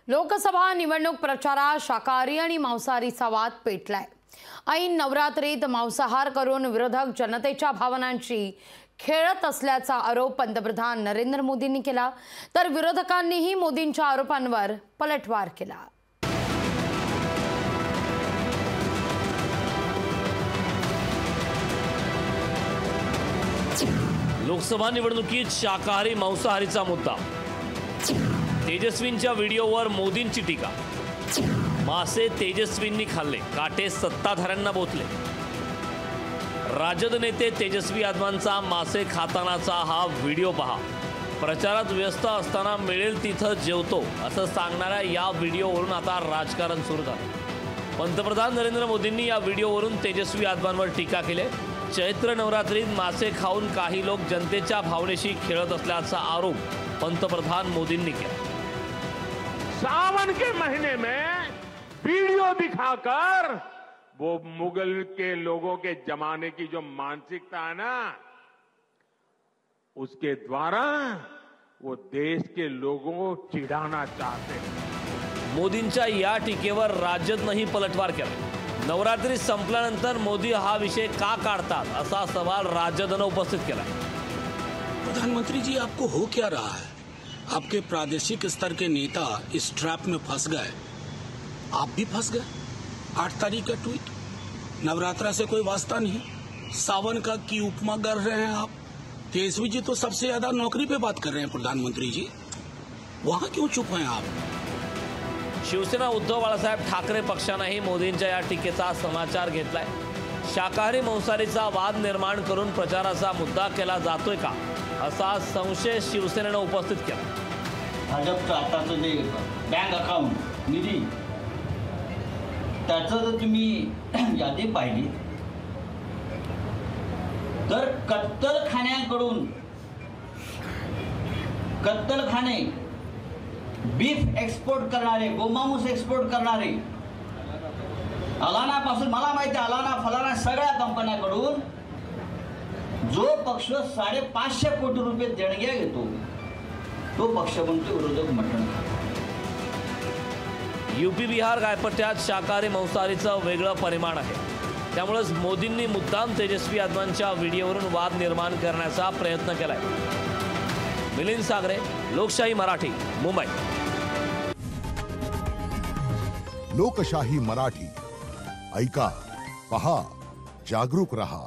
लोकसभा निवडणूक प्रचारात शाकाहारी आणि मांसाहारीचा वाद पेटलाय। ऐन नवरात्रीत मांसाहार करून विरोधक जनतेच्या भावनांची खेळत असल्याचा आरोप पंतप्रधान नरेंद्र मोदींनी केला, तर विरोधकांनीही मोदींच्या आरोपांवर पलटवार केला। लोकसभा निवडणुकीत शाकाहारी मांसाहारीचा मुद्दा, तेजस्वींच्या व्हिडिओवर मोदींची टीका। मासे तेजस्वींनी खाल्ले, काटे सत्ताधाऱ्यांना बोचले। राजद नेते तेजस्वी यादवांचा मासे खातानाचा हा व्हिडिओ पहा। प्रचारात व्यस्त असताना मिळेल तिथं जेवतो असं सांगणाऱ्या या व्हिडिओवरून आता राजकारण सुरू झालं। पंतप्रधान नरेंद्र मोदींनी या व्हिडिओवरून तेजस्वी यादवांवर टीका केली। चैत्र नवरात्रीत मासे खाऊन काही लोक जनतेच्या भावनेशी खेळत असल्याचा आरोप पंतप्रधान मोदींनी किया। सावन के महीने में वीडियो दिखाकर वो मुगल के लोगों के जमाने की जो मानसिकता है ना, उसके द्वारा वो देश के लोगों को चिढ़ाना चाहते हैं। मोदींच्या या टीकेवर राजदनेही पलटवार केला। नवरात्री संपल्यानंतर मोदी हा विषय का काढतात असा सवाल राजदने उपस्थित केला। प्रधानमंत्री जी, आपको हो क्या रहा है? आपके प्रादेशिक स्तर के नेता इस ट्रैप में फंस गए, आप भी फंस गए। 8 तारीख का ट्वीट, नवरात्रा से कोई वास्ता नहीं, सावन का की उपमा कर रहे हैं आप। तेजस्वी जी तो सबसे ज्यादा नौकरी पे बात कर रहे हैं प्रधानमंत्री जी, वहां क्यों चुप हैं आप? शिवसेना उद्धव बाळासाहेब ठाकरे पक्षानेही मोदींच्या या टीकेचा समाचार घेतलाय। शाकाहारी मांसाहारीचा वाद निर्माण करून प्रचाराचा मुद्दा केला जातोय का असा संशय शिवसेनेने उपस्थित केला। भाजपचं आताचं जे बँक अकाउंट निधी, त्याचं जर तुम्ही यादी पाहिली तर कत्तलखाने बीफ एक्सपोर्ट करणारे, गोमांस एक्सपोर्ट करणारे, अलानापासून मला माहिती आहे, अलाना फलाना सगळ्या कंपन्याकडून जो पक्ष 550 कोटी रुपये देणग्या घेतो तो पक्ष म्हणतो विरोधक मटण खातो। यूपी बिहार गायपट्ट्यात शाकाहारी मांसाहारीचं वेगळं परिमाण आहे। त्यामुळेच मोदींनी मुद्दाम तेजस्वी यादवांच्या व्हिडिओवरून वाद निर्माण करण्याचा प्रयत्न केलाय। मिलिंद सागरे, लोकशाही मराठी, मुंबई। लोकशाही मराठी, ऐका, पहा, जागरूक रहा।